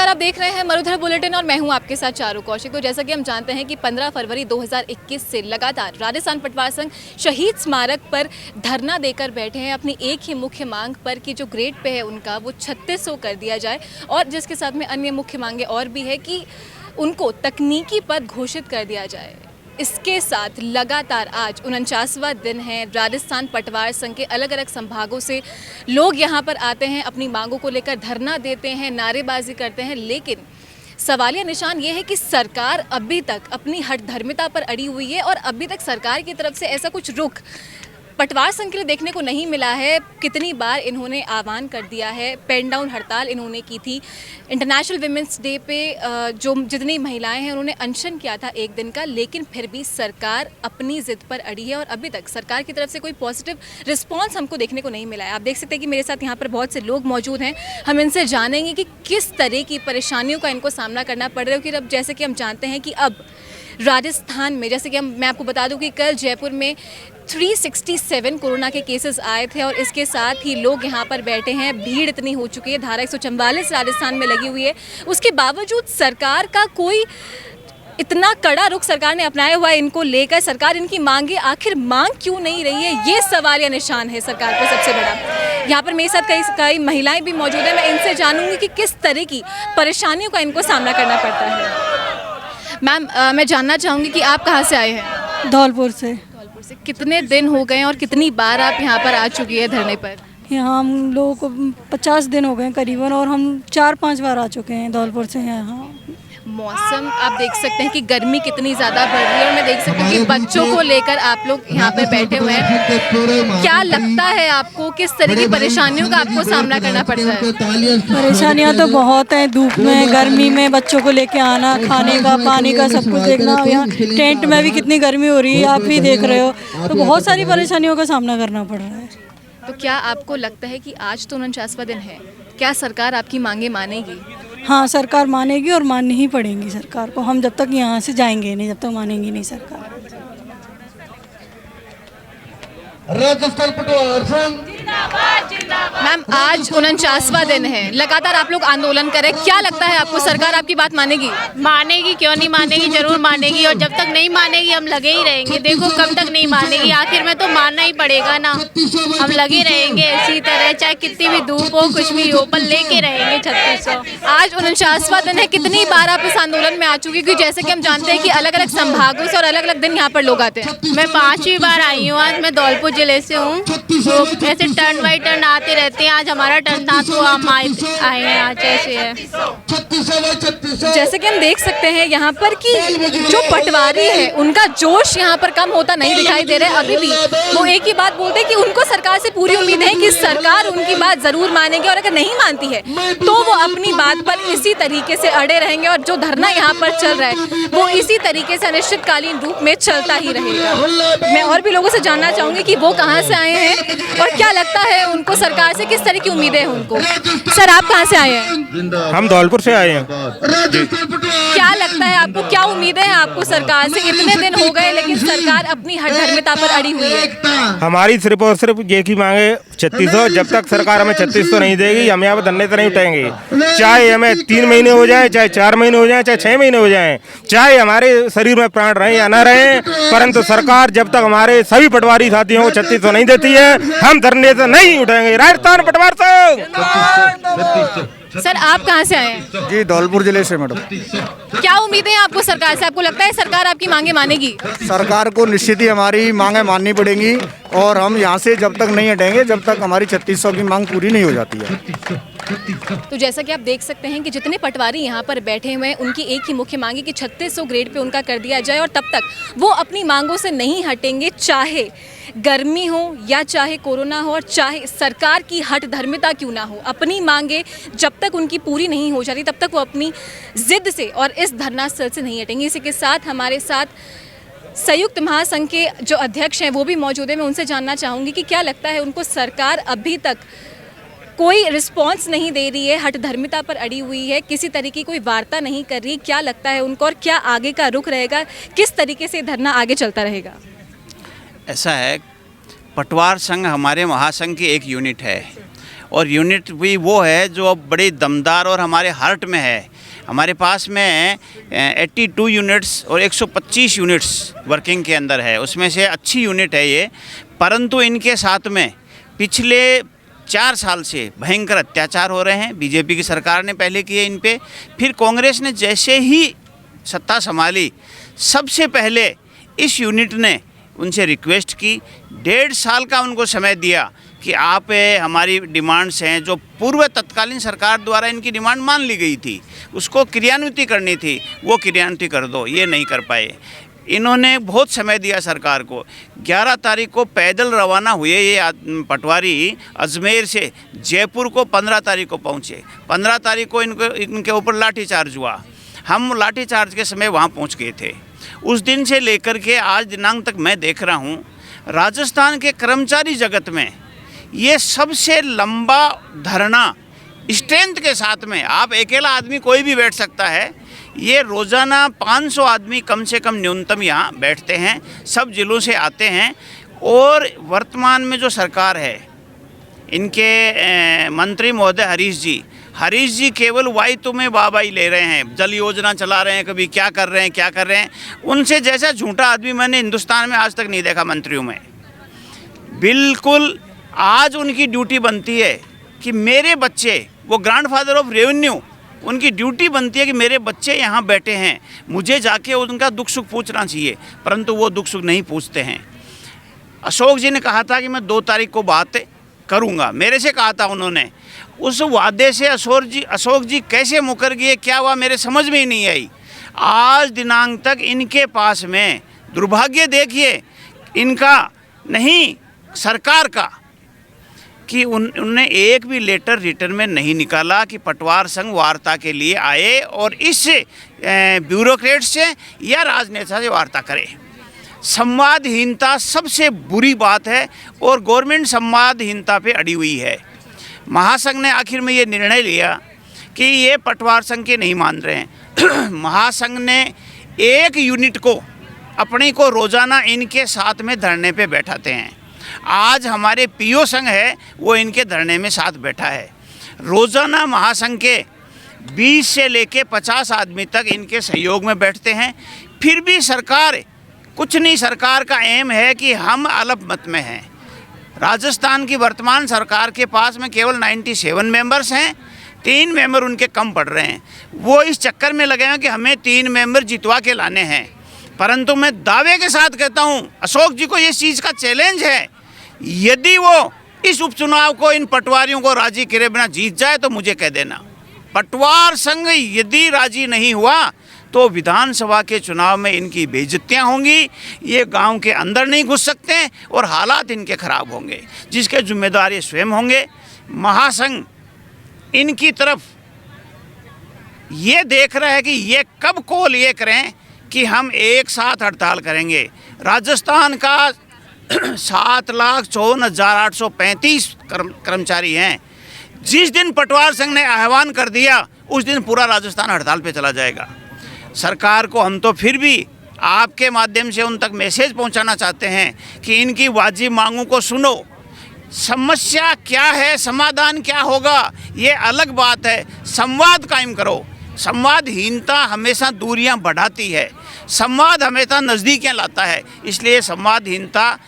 नमस्कार, आप देख रहे हैं मरुधर बुलेटिन और मैं हूं आपके साथ चारू कौशिक। तो जैसा कि हम जानते हैं कि 15 फरवरी 2021 से लगातार राजस्थान पटवार संघ शहीद स्मारक पर धरना देकर बैठे हैं अपनी एक ही मुख्य मांग पर कि जो ग्रेड पे है उनका वो 3600 कर दिया जाए और जिसके साथ में अन्य मुख्य मांगे और भी है कि उनको तकनीकी पद घोषित कर दिया जाए। इसके साथ लगातार आज 49वां दिन है। राजस्थान पटवार संघ के अलग अलग संभागों से लोग यहाँ पर आते हैं, अपनी मांगों को लेकर धरना देते हैं, नारेबाजी करते हैं, लेकिन सवालिया निशान ये है कि सरकार अभी तक अपनी हठधर्मिता पर अड़ी हुई है और अभी तक सरकार की तरफ से ऐसा कुछ रुख पटवार संघ के लिए देखने को नहीं मिला है। कितनी बार इन्होंने आह्वान कर दिया है, पेन डाउन हड़ताल इन्होंने की थी, इंटरनेशनल विमेंस डे पे जो जितनी महिलाएं हैं उन्होंने अनशन किया था एक दिन का, लेकिन फिर भी सरकार अपनी ज़िद पर अड़ी है और अभी तक सरकार की तरफ से कोई पॉजिटिव रिस्पॉन्स हमको देखने को नहीं मिला है। आप देख सकते हैं कि मेरे साथ यहाँ पर बहुत से लोग मौजूद हैं, हम इनसे जानेंगे कि किस तरह की परेशानियों का इनको सामना करना पड़ रहा है। कि अब जैसे कि हम जानते हैं कि अब राजस्थान में, जैसे कि मैं आपको बता दूं कि कल जयपुर में 367 कोरोना के केसेस आए थे और इसके साथ ही लोग यहाँ पर बैठे हैं, भीड़ इतनी हो चुकी है, धारा 144 राजस्थान में लगी हुई है। उसके बावजूद सरकार का कोई इतना कड़ा रुख सरकार ने अपनाया हुआ है इनको लेकर। सरकार इनकी मांगे आखिर मांग क्यों नहीं रही है, ये सवाल या निशान है सरकार पर सबसे बड़ा। यहाँ पर मेरे साथ कई महिलाएं भी मौजूद हैं, मैं इनसे जानूंगी कि किस तरह की परेशानियों का इनको सामना करना पड़ता है। मैम, मैं जानना चाहूँगी कि आप कहाँ से आए हैं? धौलपुर से। धौलपुर से कितने दिन हो गए और कितनी बार आप यहाँ पर आ चुकी है धरने पर? यहाँ हम लोगों को 50 दिन हो गए करीबन और हम 4-5 बार आ चुके हैं धौलपुर से यहाँ। मौसम आप देख सकते हैं कि गर्मी कितनी ज़्यादा बढ़ रही है और मैं देख सकती हूँ कि बच्चों को लेकर आप लोग यहाँ पर बैठे हुए हैं। क्या लगता है आपको, किस तरह की परेशानियों का आपको सामना करना पड़ता है? परेशानियाँ तो बहुत हैं, धूप में, गर्मी में बच्चों को लेके आना, खाने का, पानी का, सब कुछ देखना। यहाँ टेंट में भी कितनी गर्मी हो रही है, आप भी देख रहे हो, तो बहुत सारी परेशानियों का सामना करना पड़ रहा है। तो क्या आपको लगता है कि आज तो 49वां दिन है, क्या सरकार आपकी मांगे मानेगी? हाँ, सरकार मानेगी और माननी ही पड़ेंगी सरकार को। हम जब तक यहाँ से जाएंगे नहीं, जब तक मानेंगी नहीं सरकार। राजस्थान पटवार संघ मैम, आज 49वां दिन है, लगातार आप लोग आंदोलन करें, क्या लगता है आपको सरकार आपकी बात मानेगी? मानेगी, क्यों नहीं मानेगी, जरूर मानेगी। और जब तक नहीं मानेगी हम लगे ही रहेंगे। देखो कब तक नहीं मानेगी, आखिर में तो मानना ही पड़ेगा ना। हम लगे रहेंगे इसी तरह, चाहे कितनी भी धूप हो, कुछ भी हो, पर लेके रहेंगे 3600। आज 49वां दिन है, कितनी बार आप इस आंदोलन में आ चुकी? क्योंकि जैसे कि हम जानते हैं कि अलग अलग संभागों से और अलग अलग दिन यहाँ पर लोग आते हैं। मैं 5वीं बार आई हूँ। आज मैं धौलपुर जिले से हूँ, तो ऐसे टर्न बाई टर्न आते रहते हैं। आज हमारा टर्न था तो हम आए हैं। आज ऐसे है, जैसे कि हम देख सकते हैं यहाँ पर कि जो पटवारी है उनका जोश यहाँ पर कम होता नहीं दिखाई दे रहा है। अभी भी वो एक ही बात बोलते हैं कि उनको सरकार से पूरी उम्मीद है कि सरकार उनकी बात जरूर मानेगी और अगर नहीं मानती है तो वो अपनी बात पर इसी तरीके से अड़े रहेंगे और जो धरना यहाँ पर चल रहा है वो इसी तरीके से अनिश्चितकालीन रूप में चलता ही रहेगा। मैं और भी लोगों से जानना चाहूँगी कि वो कहाँ से आए हैं और क्या लगता है उनको सरकार से, किस तरह की उम्मीदें हैं उनको। सर, आप कहाँ से आए हैं? हम धौलपुर से आए हैं। क्या लगता है आपको, क्या उम्मीदें हैं आपको सरकार से? इतने दिन हो गए लेकिन सरकार अपनी हठधर्मिता पर अड़ी हुई है। हमारी सिर्फ और सिर्फ एक ही मांगे 3600। जब तक सरकार हमें 3600 नहीं देगी हम यहाँ पर धरने से नहीं उठाएंगे। चाहे हमें 3 महीने हो जाए, चाहे 4 महीने हो जाए, चाहे 6 महीने हो जाए, चाहे हमारे शरीर में प्राण रहे या न रहे, परंतु सरकार जब तक हमारे सभी पटवारी साथियों को 3600 नहीं देती है हम धरने से नहीं उठाएंगे। राजस्थान पटवार संघ। सर, आप कहाँ से आए हैं? जी, धौलपुर जिले से मैडम। क्या उम्मीदें हैं आपको सरकार से? आपको लगता है सरकार आपकी मांगे मानेगी? सरकार को निश्चित ही हमारी मांगे माननी पड़ेंगी और हम यहाँ से जब तक नहीं हटेंगे जब तक हमारी 3600 की मांग पूरी नहीं हो जाती है। तो जैसा कि आप देख सकते हैं कि जितने पटवारी यहाँ पर बैठे हुए हैं उनकी एक ही मुख्य मांग है कि 3600 ग्रेड पे उनका कर दिया जाए और तब तक वो अपनी मांगों से नहीं हटेंगे, चाहे गर्मी हो या चाहे कोरोना हो और चाहे सरकार की हठधर्मिता क्यों ना हो। अपनी मांगे जब तक उनकी पूरी नहीं हो जाती तब तक वो अपनी जिद से और इस धरना स्थल से नहीं हटेंगे। इसी के साथ हमारे साथ संयुक्त महासंघ के जो अध्यक्ष हैं वो भी मौजूद हैं। मैं उनसे जानना चाहूँगी कि क्या लगता है उनको, सरकार अभी तक कोई रिस्पॉन्स नहीं दे रही है, हठधर्मिता पर अड़ी हुई है, किसी तरह की कोई वार्ता नहीं कर रही। क्या लगता है उनको और क्या आगे का रुख रहेगा, किस तरीके से धरना आगे चलता रहेगा? ऐसा है, पटवार संघ हमारे महासंघ की एक यूनिट है और यूनिट भी वो है जो अब बड़ी दमदार और हमारे हार्ट में है हमारे पास में 82 यूनिट्स और 125 यूनिट्स वर्किंग के अंदर है, उसमें से अच्छी यूनिट है ये। परंतु इनके साथ में पिछले 4 साल से भयंकर अत्याचार हो रहे हैं। बीजेपी की सरकार ने पहले किए इन पे, फिर कांग्रेस ने जैसे ही सत्ता संभाली, सबसे पहले इस यूनिट ने उनसे रिक्वेस्ट की, 1.5 साल का उनको समय दिया कि आप हमारी डिमांड्स हैं, जो पूर्व तत्कालीन सरकार द्वारा इनकी डिमांड मान ली गई थी, उसको क्रियान्वित करनी थी, वो क्रियान्वित कर दो। ये नहीं कर पाए। इन्होंने बहुत समय दिया सरकार को। 11 तारीख को पैदल रवाना हुए ये पटवारी अजमेर से जयपुर को 15 तारीख को पहुँचे। 15 तारीख को इनके ऊपर लाठीचार्ज हुआ। हम लाठीचार्ज के समय वहाँ पहुँच गए थे। उस दिन से लेकर के आज दिनांक तक मैं देख रहा हूँ, राजस्थान के कर्मचारी जगत में ये सबसे लंबा धरना स्ट्रेंथ के साथ में, आप अकेला आदमी कोई भी बैठ सकता है, ये रोज़ाना 500 आदमी कम से कम न्यूनतम यहाँ बैठते हैं, सब जिलों से आते हैं। और वर्तमान में जो सरकार है, इनके मंत्री महोदय हरीश जी केवल वाई में वाहवाही ले रहे हैं, जल योजना चला रहे हैं, कभी क्या कर रहे हैं। उनसे जैसा झूठा आदमी मैंने हिंदुस्तान में आज तक नहीं देखा मंत्रियों में। बिल्कुल आज उनकी ड्यूटी बनती है कि मेरे बच्चे, वो ग्रैंडफादर ऑफ रेवेन्यू, उनकी ड्यूटी बनती है कि मेरे बच्चे यहाँ बैठे हैं, मुझे जाके उनका दुख सुख पूछना चाहिए, परंतु वो दुख सुख नहीं पूछते हैं। अशोक जी ने कहा था कि मैं 2 तारीख को बात करूँगा, मेरे से कहा था उन्होंने। उस वादे से अशोक जी कैसे मुकर गए, क्या हुआ, मेरे समझ में ही नहीं आई। आज दिनांक तक इनके पास में दुर्भाग्य देखिए इनका नहीं, सरकार का, कि उनने एक भी लेटर रिटर्न में नहीं निकाला कि पटवार संघ वार्ता के लिए आए और इस ब्यूरोक्रेट से या राजनेता से वार्ता करे। संवादहीनता सबसे बुरी बात है और गवर्नमेंट संवादहीनता पे अड़ी हुई है। महासंघ ने आखिर में ये निर्णय लिया कि ये पटवार संघ के नहीं मान रहे हैं। महासंघ ने एक यूनिट को, अपने को रोज़ाना इनके साथ में धरने पे बैठाते हैं। आज हमारे पीओ संघ है, वो इनके धरने में साथ बैठा है। रोज़ाना महासंघ के 20 से लेके 50 आदमी तक इनके सहयोग में बैठते हैं। फिर भी सरकार कुछ नहीं, सरकार का एम है कि हम अलग मत में हैं। राजस्थान की वर्तमान सरकार के पास में केवल 97 मेंबर्स हैं, 3 मेंबर उनके कम पड़ रहे हैं। वो इस चक्कर में लगे हैं कि हमें 3 मेंबर जितवा के लाने हैं। परंतु मैं दावे के साथ कहता हूँ, अशोक जी को इस चीज़ का चैलेंज है, यदि वो इस उपचुनाव को इन पटवारियों को राजी करे बिना जीत जाए तो मुझे कह देना। पटवार संघ यदि राजी नहीं हुआ तो विधानसभा के चुनाव में इनकी बेइज्जतियां होंगी, ये गांव के अंदर नहीं घुस सकते और हालात इनके खराब होंगे, जिसके जिम्मेदार ये स्वयं होंगे। महासंघ इनकी तरफ ये देख रहा है कि ये कब कॉल ये करें कि हम एक साथ हड़ताल करेंगे। राजस्थान का 7,54,835 कर्मचारी हैं। जिस दिन पटवार संघ ने आह्वान कर दिया उस दिन पूरा राजस्थान हड़ताल पे चला जाएगा। सरकार को हम तो फिर भी आपके माध्यम से उन तक मैसेज पहुंचाना चाहते हैं कि इनकी वाजिब मांगों को सुनो। समस्या क्या है, समाधान क्या होगा, ये अलग बात है। संवाद कायम करो। संवादहीनता हमेशा दूरियां बढ़ाती है, संवाद हमेशा नज़दीकियां लाता है। इसलिए संवादहीनता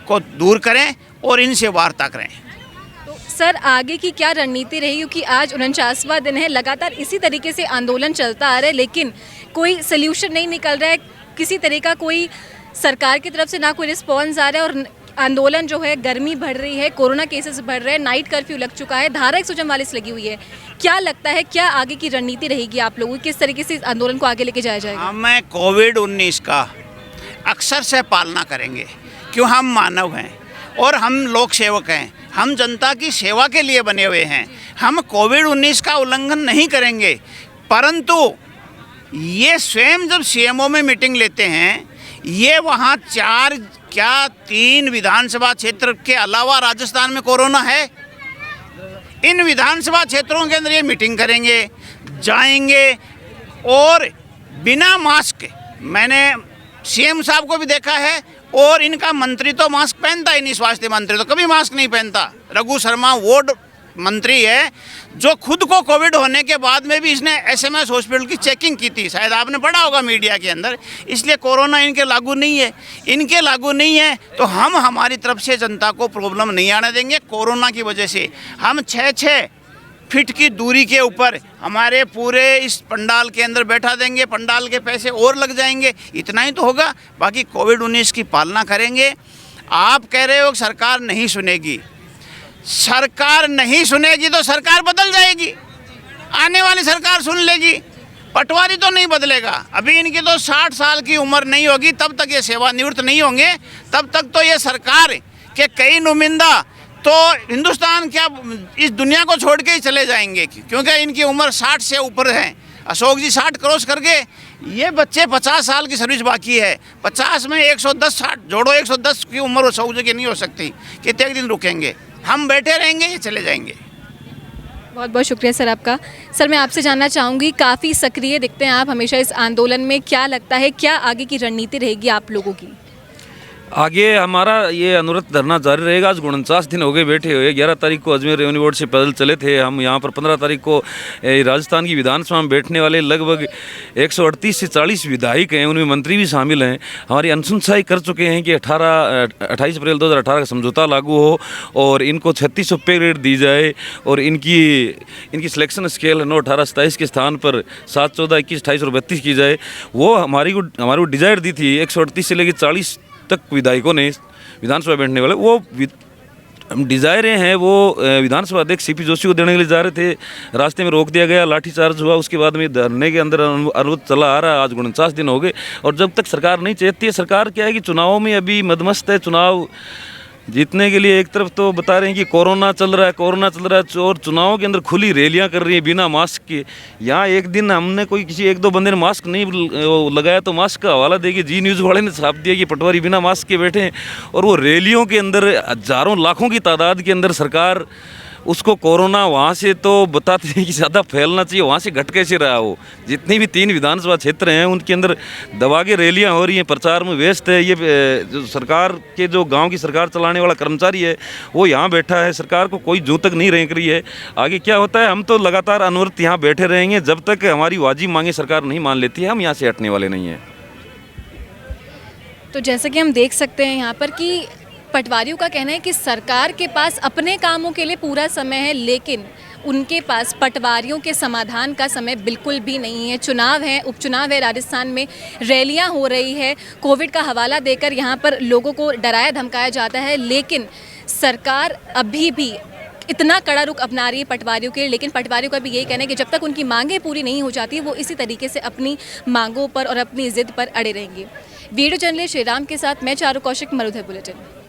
को दूर करें और इनसे वार्ता करें। सर, आगे की क्या रणनीति रही, क्योंकि आज 49वां दिन है, लगातार इसी तरीके से आंदोलन चलता आ रहा है, लेकिन कोई सल्यूशन नहीं निकल रहा है किसी तरह का। कोई सरकार की तरफ से ना कोई रिस्पॉन्स आ रहा है और आंदोलन जो है, गर्मी बढ़ रही है, कोरोना केसेस बढ़ रहे हैं, नाइट कर्फ्यू लग चुका है, धारा 144 लगी हुई है। क्या लगता है, क्या आगे की रणनीति रहेगी आप लोगों की, किस तरीके से इस आंदोलन को आगे लेके जाया जाएगा? हम कोविड-19 का अक्सर से पालना करेंगे, क्यों, हम मानव हैं और हम लोक सेवक हैं, हम जनता की सेवा के लिए बने हुए हैं। हम कोविड-19 का उल्लंघन नहीं करेंगे। परंतु ये स्वयं जब सीएमओ में मीटिंग लेते हैं, ये वहाँ 3 विधानसभा क्षेत्र के अलावा राजस्थान में कोरोना है। इन विधानसभा क्षेत्रों के अंदर ये मीटिंग करेंगे, जाएंगे और बिना मास्क, मैंने सीएम साहब को भी देखा है और इनका मंत्री तो मास्क पहनता ही नहीं, स्वास्थ्य मंत्री तो कभी मास्क नहीं पहनता। रघु शर्मा वार्ड मंत्री है जो खुद को कोविड होने के बाद में भी इसने SMS हॉस्पिटल की चेकिंग की थी, शायद आपने पढ़ा होगा मीडिया के अंदर। इसलिए कोरोना इनके लागू नहीं है, इनके लागू नहीं है तो हम हमारी तरफ से जनता को प्रॉब्लम नहीं आने देंगे। कोरोना की वजह से हम 6-6 फीट की दूरी के ऊपर हमारे पूरे इस पंडाल के अंदर बैठा देंगे, पंडाल के पैसे और लग जाएंगे, इतना ही तो होगा। बाकी कोविड-19 की पालना करेंगे। आप कह रहे हो सरकार नहीं सुनेगी, सरकार नहीं सुनेगी तो सरकार बदल जाएगी, आने वाली सरकार सुन लेगी, पटवारी तो नहीं बदलेगा। अभी इनकी तो 60 साल की उम्र नहीं होगी, तब तक ये सेवानिवृत्त नहीं होंगे, तब तक तो ये सरकार के कई नुमाइंदा तो हिंदुस्तान क्या इस दुनिया को छोड़ के ही चले जाएंगे, क्योंकि इनकी उम्र 60 से ऊपर है। अशोक जी 60 क्रॉस करके, ये बच्चे 50 साल की सर्विस बाकी है। 50 में 110, 60 जोड़ो, 110 की उम्र अशोक जी की नहीं हो सकती। कितने दिन रुकेंगे? हम बैठे रहेंगे, ये चले जाएंगे। बहुत बहुत शुक्रिया सर आपका। सर मैं आपसे जानना चाहूँगी, काफ़ी सक्रिय दिखते हैं आप हमेशा इस आंदोलन में, क्या लगता है क्या आगे की रणनीति रहेगी आप लोगों की? आगे हमारा ये अनुरत धरना जारी रहेगा। आज 49 दिन हो गए बैठे हुए। 11 तारीख को अजमेर रेवेन्यू बोर्ड से पैदल चले थे हम यहाँ पर। 15 तारीख को राजस्थान की विधानसभा में बैठने वाले लगभग 138 से 40 विधायक हैं, उनमें मंत्री भी शामिल हैं। हमारी अनुशंसाएं कर चुके हैं कि 28 अप्रैल 2018 का समझौता लागू हो और इनको 3600 पे ग्रेड दी जाए और इनकी सिलेक्शन स्केल 9, 18, 27 के स्थान पर 7, 14, 21, 28 और 32 की जाए। वो हमारी को डिजायर दी थी। 138 से लेकर 40 तक विधायकों ने विधानसभा बैठने वाले वो डिजायरें हैं, वो विधानसभा अध्यक्ष CP जोशी को देने के लिए जा रहे थे। रास्ते में रोक दिया गया, लाठीचार्ज हुआ। उसके बाद में धरने के अंदर अनुरोध चला आ रहा है। आज 49 दिन हो गए और जब तक सरकार नहीं चाहती है, सरकार क्या है कि चुनावों में अभी मदमस्त है। चुनाव जीतने के लिए एक तरफ तो बता रहे हैं कि कोरोना चल रहा है और चुनावों के अंदर खुली रैलियां कर रही है बिना मास्क के। यहाँ एक दिन हमने किसी 1-2 बंदे ने मास्क नहीं लगाया तो मास्क का हवाला देके जी न्यूज़ वाले ने छाप दिया कि पटवारी बिना मास्क के बैठे हैं। और वो रैलियों के अंदर हजारों लाखों की तादाद के अंदर सरकार उसको कोरोना वहाँ से तो बताते हैं कि ज़्यादा फैलना चाहिए, वहाँ से घट कैसे रहा हो। जितनी भी 3 विधानसभा क्षेत्र हैं उनके अंदर दबा के रैलियाँ हो रही हैं, प्रचार में व्यस्त है। ये जो सरकार के जो गांव की सरकार चलाने वाला कर्मचारी है वो यहाँ बैठा है, सरकार को कोई जू तक नहीं रेंक रही है। आगे क्या होता है, हम तो लगातार अनवरत यहाँ बैठे रहेंगे जब तक हमारी वाजिब मांगे सरकार नहीं मान लेती है। हम यहाँ से हटने वाले नहीं हैं। तो जैसे कि हम देख सकते हैं यहाँ पर कि पटवारियों का कहना है कि सरकार के पास अपने कामों के लिए पूरा समय है, लेकिन उनके पास पटवारियों के समाधान का समय बिल्कुल भी नहीं है। चुनाव है, उपचुनाव है, राजस्थान में रैलियां हो रही है, कोविड का हवाला देकर यहाँ पर लोगों को डराया धमकाया जाता है, लेकिन सरकार अभी भी इतना कड़ा रुख अपना रही है पटवारियों के लिए। लेकिन पटवारियों का भी यही कहना है कि जब तक उनकी मांगें पूरी नहीं हो जाती वो इसी तरीके से अपनी मांगों पर और अपनी जिद पर अड़े रहेंगे। वीडियो जर्नलिस्ट श्रीराम के साथ मैं चारू कौशिक, मरुधर बुलेटिन।